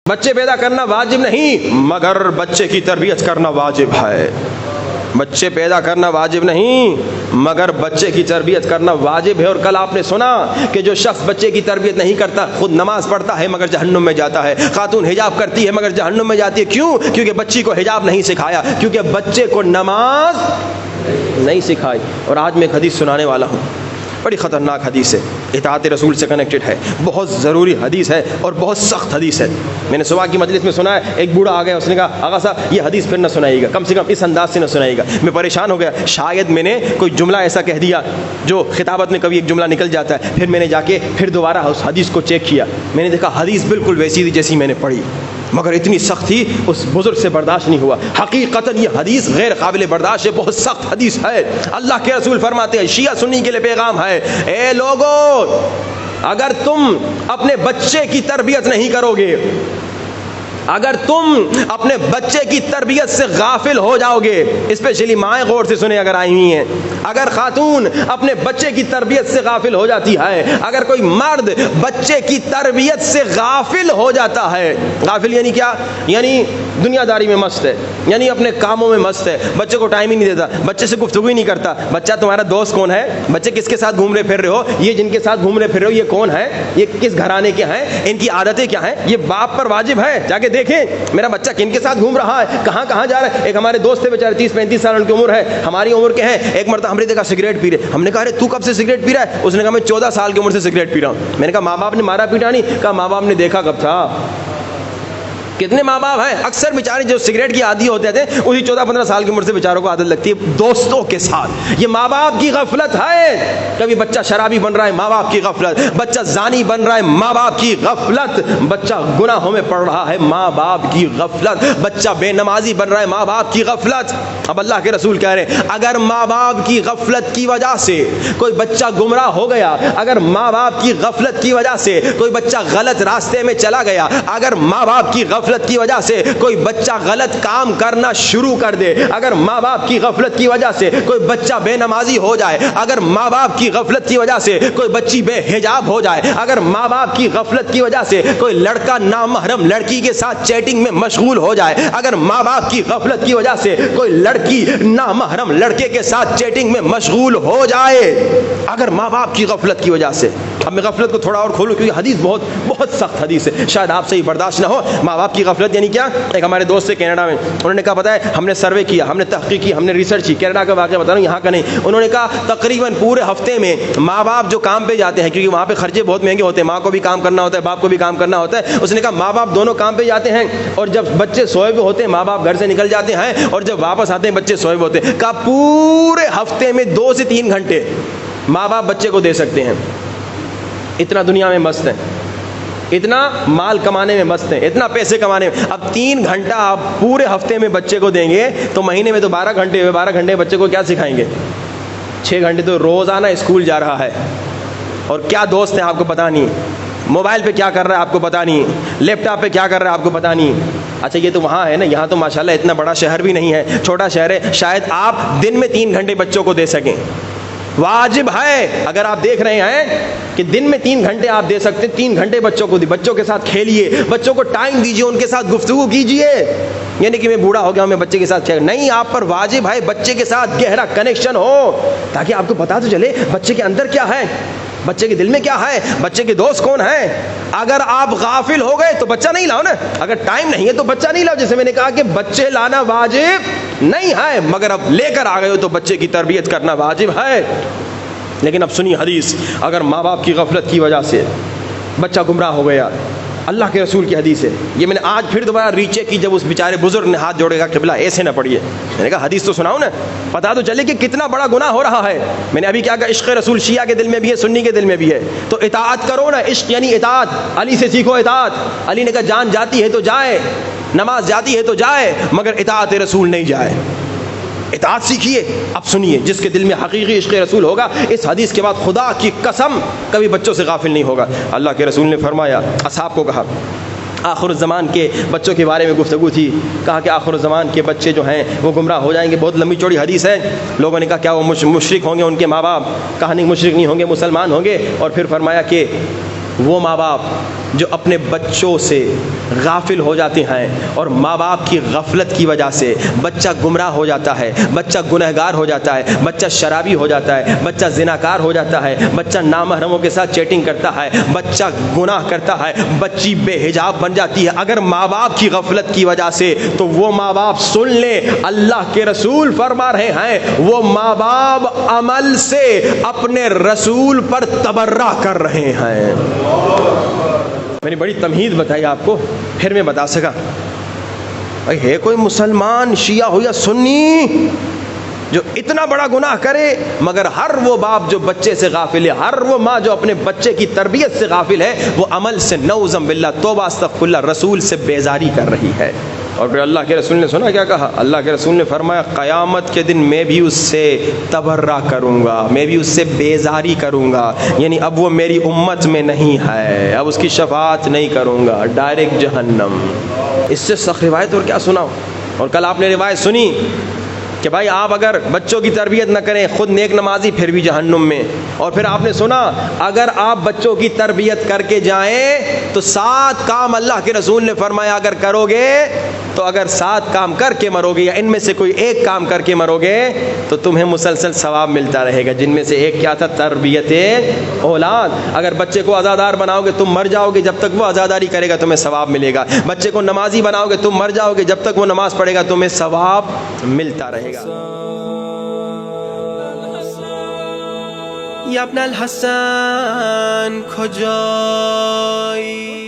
بچے پیدا کرنا واجب نہیں مگر بچے کی تربیت کرنا واجب ہے. بچے پیدا کرنا واجب نہیں مگر بچے کی تربیت کرنا واجب ہے. اور کل آپ نے سنا کہ جو شخص بچے کی تربیت نہیں کرتا خود نماز پڑھتا ہے مگر جہنم میں جاتا ہے. خاتون حجاب کرتی ہے مگر جہنم میں جاتی ہے. کیوں؟ کیونکہ بچی کو حجاب نہیں سکھایا, کیونکہ بچے کو نماز نہیں سکھائی. اور آج میں ایک حدیث سنانے والا ہوں, بڑی خطرناک حدیث ہے, اطاعت رسول سے کنیکٹڈ ہے, بہت ضروری حدیث ہے اور بہت سخت حدیث ہے. میں نے صبح کی مجلس میں سنا ہے, ایک بوڑھا آ گیا, اس نے کہا آغا صاحب یہ حدیث پھر نہ سنائیے گا, کم سے کم اس انداز سے نہ سنائیے گا. میں پریشان ہو گیا, شاید میں نے کوئی جملہ ایسا کہہ دیا جو خطابت میں کبھی ایک جملہ نکل جاتا ہے. پھر میں نے جا کے پھر دوبارہ اس حدیث کو چیک کیا, میں نے دیکھا حدیث بالکل ویسی تھی جیسی میں نے پڑھی, مگر اتنی سخت تھی اس بزرگ سے برداشت نہیں ہوا. حقیقتاً یہ حدیث غیر قابل برداشت ہے, بہت سخت حدیث ہے. اللہ کے رسول فرماتے ہیں, شیعہ سنی کے لیے پیغام ہے, اے لوگو اگر تم اپنے بچے کی تربیت نہیں کرو گے, اگر تم اپنے بچے کی تربیت سے غافل ہو جاؤ گے, اسپیشلی مائیں غور سے سنیں اگر آئی ہوئی ہیں, اگر خاتون اپنے بچے کی تربیت سے غافل ہو جاتی ہے, اگر کوئی مرد بچے کی تربیت سے غافل ہو جاتا ہے, غافل یعنی کیا؟ یعنی دنیا داری میں مست ہے, یعنی اپنے کاموں میں مست ہے, بچے کو ٹائم ہی نہیں دیتا, بچے سے گفتگو ہی نہیں کرتا. بچہ تمہارا دوست کون ہے, بچے کس کے ساتھ گھوم رہے پھر رہے ہو, یہ جن کے ساتھ گھوم رہے پھر رہے ہو یہ کون ہے, یہ کس گھرانے کے ہیں, ان کی عادتیں کیا ہیں, یہ باپ پر واجب ہے جا کے دیکھیں میرا بچہ کن کے ساتھ گھوم رہا ہے, کہاں کہاں جا رہا ہے. ایک ہمارے دوست تھے بیچارے 30-35 سال ان کی عمر ہے, ہماری عمر کے ہیں. ایک مرتبہ ہم نے دیکھا سگریٹ پی رہے, ہم نے کہا ارے تو کب سے سگریٹ پی رہا ہے؟ اس نے کہا میں 14 سال کی عمر سے سگریٹ پی رہا ہوں. میں نے کہا ماں باپ نے مارا پیٹا نہیں؟ کہا ماں باپ نے دیکھا کب تھا. کتنے ماں باپ ہیں اکثر بیچارے جو سگریٹ کی عادی ہوتے تھے اسی 14-15 سال کی عمر سے بیچاروں کو عادت لگتی ہے دوستوں کے ساتھ. یہ ماں باپ کی غفلت ہے. کبھی بچہ شرابی بن رہا ہے, ماں باپ کی غفلت. بچہ زانی بن رہا ہے, ماں باپ کی غفلت. بچہ گناہوں میں پڑ رہا ہے, ماں باپ کی غفلت. بچہ بے نمازی بن رہا ہے, ماں باپ کی غفلت. اب اللہ کے رسول کہہ رہے ہیں اگر ماں باپ کی غفلت کی وجہ سے کوئی بچہ گمراہ ہو گیا, اگر ماں باپ کی غفلت کی وجہ سے کوئی بچہ غلط راستے میں چلا گیا, اگر ماں باپ کی غفلت کی وجہ سے کوئی بچہ غلط کام کرنا شروع کر دے, اگر ماں باپ کی غفلت کی وجہ سے کوئی بچہ بے نمازی ہو جائے, اگر ماں باپ کی غفلت کی وجہ سے کوئی بچی بے حجاب ہو جائے, اگر ماں باپ کی غفلت کی وجہ سے کوئی لڑکا نامحرم لڑکی کے ساتھ چیٹنگ میں مشغول ہو جائے, اگر ماں باپ کی غفلت کی وجہ سے کوئی لڑکی نامحرم لڑکے کے ساتھ چیٹنگ میں مشغول ہو جائے, اگر ماں باپ کی غفلت کی وجہ سے. اب میں غفلت کو تھوڑا اور کھولوں کیونکہ حدیث بہت بہت سخت حدیث ہے, شاید آپ سے ہی برداشت نہ ہو. ماں باپ کی غفلت یعنی کیا؟ ایک ہمارے دوست تھے کینیڈا میں, انہوں نے کہا پتہ ہے ہم نے سروے کیا, ہم نے تحقیق کی, ہم نے ریسرچ کی, کینیڈا کا واقعہ بتا رہا ہوں یہاں کا نہیں. انہوں نے کہا تقریباً پورے ہفتے میں ماں باپ جو کام پہ جاتے ہیں, کیونکہ وہاں پہ خرچے بہت مہنگے ہوتے ہیں, ماں کو بھی کام کرنا ہوتا ہے, باپ کو بھی کام کرنا ہوتا ہے. اس نے کہا ماں باپ دونوں کام پہ جاتے ہیں, اور جب بچے سوئے ہوئے ہوتے ہیں ماں باپ گھر سے نکل جاتے ہیں, اور جب واپس آتے ہیں بچے سوئے ہوئے ہوتے ہیں. کہا پورے ہفتے میں 2 سے 3 گھنٹے ماں باپ بچے کو دے سکتے ہیں. اتنا دنیا میں مست ہیں, اتنا مال کمانے میں مست ہیں, اتنا پیسے کمانے میں. اب 3 گھنٹہ آپ پورے ہفتے میں بچے کو دیں گے تو مہینے میں تو 12 گھنٹے ہوئے. 12 گھنٹے بچے کو کیا سکھائیں گے؟ 6 گھنٹے تو روزانہ اسکول جا رہا ہے, اور کیا دوست ہیں آپ کو پتہ نہیں, موبائل پہ کیا کر رہا ہے آپ کو پتہ نہیں, لیپ ٹاپ پہ کیا کر رہا ہے آپ کو پتہ نہیں. اچھا یہ تو وہاں ہے نا, یہاں تو ماشاءاللہ اتنا بڑا شہر بھی نہیں ہے, چھوٹا شہر ہے, شاید آپ دن میں 3 گھنٹے بچوں کو دے سکیں. واجب ہے اگر آپ دیکھ رہے ہیں کہ دن میں 3 گھنٹے آپ دے سکتے, 3 گھنٹے بچوں کو دی, بچوں کے ساتھ کھیلیے, بچوں کو ٹائم دیجیے, ان کے ساتھ گفتگو کیجیے. یعنی کہ میں بوڑھا ہو گیا ہوں میں بچے کے ساتھ کھیل نہیں, آپ پر واجب ہے بچے کے ساتھ گہرا کنیکشن ہو, تاکہ آپ کو پتا تو چلے بچے کے اندر کیا ہے, بچے کے دل میں کیا ہے, بچے کے دوست کون ہیں. اگر آپ غافل ہو گئے تو بچہ نہیں لاؤ نا, اگر ٹائم نہیں ہے تو بچہ نہیں لاؤ. جیسے میں نے کہا کہ بچے لانا واجب نہیں ہے, مگر اب لے کر آ گئے ہو تو بچے کی تربیت کرنا واجب ہے. لیکن اب سنی حدیث, اگر ماں باپ کی غفلت کی وجہ سے بچہ گمراہ ہو گیا, اللہ کے رسول کی حدیث ہے, یہ میں نے آج پھر دوبارہ ریچیک کی, جب اس بیچارے بزرگ نے ہاتھ جوڑے گا قبلہ ایسے نہ پڑھیے, میں نے کہا حدیث تو سناؤ نا, پتا تو چلے کہ کتنا بڑا گناہ ہو رہا ہے. میں نے ابھی کیا کہا, عشق رسول شیعہ کے دل میں بھی ہے, سنی کے دل میں بھی ہے, تو اطاعت کرو نا. عشق یعنی اطاعت, علی سے سیکھو اطاعت. علی نے کہا جان جاتی ہے تو جائے, نماز جاتی ہے تو جائے, مگر اطاعت رسول نہیں جائے. اطاعت سیکھیے. اب سنیے, جس کے دل میں حقیقی عشق رسول ہوگا اس حدیث کے بعد خدا کی قسم کبھی بچوں سے غافل نہیں ہوگا. اللہ کے رسول نے فرمایا, اصحاب کو کہا, آخر الزمان کے بچوں کے بارے میں گفتگو تھی, کہا کہ آخر الزمان کے بچے جو ہیں وہ گمراہ ہو جائیں گے. بہت لمبی چوڑی حدیث ہے. لوگوں نے کہا کیا وہ مشرک ہوں گے ان کے ماں باپ؟ کہا نہیں, مشرک نہیں ہوں گے, مسلمان ہوں گے. اور پھر فرمایا کہ وہ ماں باپ جو اپنے بچوں سے غافل ہو جاتے ہیں اور ماں باپ کی غفلت کی وجہ سے بچہ گمراہ ہو جاتا ہے، بچہ گنہگار ہو جاتا ہے، بچہ شرابی ہو جاتا ہے، بچہ زناکار ہو جاتا ہے، بچہ نامحرموں کے ساتھ چیٹنگ کرتا ہے، بچہ گناہ کرتا ہے، بچی بے حجاب بن جاتی ہے اگر ماں باپ کی غفلت کی وجہ سے، تو وہ ماں باپ سن لیں، اللہ کے رسول فرما رہے ہیں وہ ماں باپ عمل سے اپنے رسول پر تبرہ کر رہے ہیں۔ میں نے بڑی تمہید بتائی آپ کو، پھر میں بتا سکا بھائی ہے کوئی مسلمان شیعہ ہو یا سنی جو اتنا بڑا گناہ کرے، مگر ہر وہ باپ جو بچے سے غافل ہے، ہر وہ ماں جو اپنے بچے کی تربیت سے غافل ہے، وہ عمل سے نعوذ باللہ توبہ استغفر اللہ رسول سے بیزاری کر رہی ہے۔ اور پھر اللہ کے رسول نے سنا کیا کہا؟ اللہ کے رسول نے فرمایا قیامت کے دن میں بھی اس سے تبرہ کروں گا، میں بھی اس سے بیزاری کروں گا، یعنی اب وہ میری امت میں نہیں ہے، اب اس کی شفاعت نہیں کروں گا، ڈائریکٹ جہنم۔ اس سے سخت روایت اور کیا سناؤ؟ اور کل آپ نے روایت سنی کہ بھائی آپ اگر بچوں کی تربیت نہ کریں، خود نیک نمازی پھر بھی جہنم میں۔ اور پھر آپ نے سنا اگر آپ بچوں کی تربیت کر کے جائیں تو 7 کام اللہ کے رسول نے فرمایا اگر کرو گے تو اگر 7 کام کر کے مرو گے یا ان میں سے کوئی ایک کام کر کے مرو گے تو تمہیں مسلسل ثواب ملتا رہے گا، جن میں سے ایک کیا تھا؟ تربیت اولاد۔ اگر بچے کو عزادار بناؤ گے تم مر جاؤ گے، جب تک وہ عزاداری کرے گا تمہیں ثواب ملے گا۔ بچے کو نمازی بناؤ گے تم مر جاؤ گے، جب تک وہ نماز پڑھے گا تمہیں ثواب ملتا رہے گا۔ یا ابن الحسن کجایی؟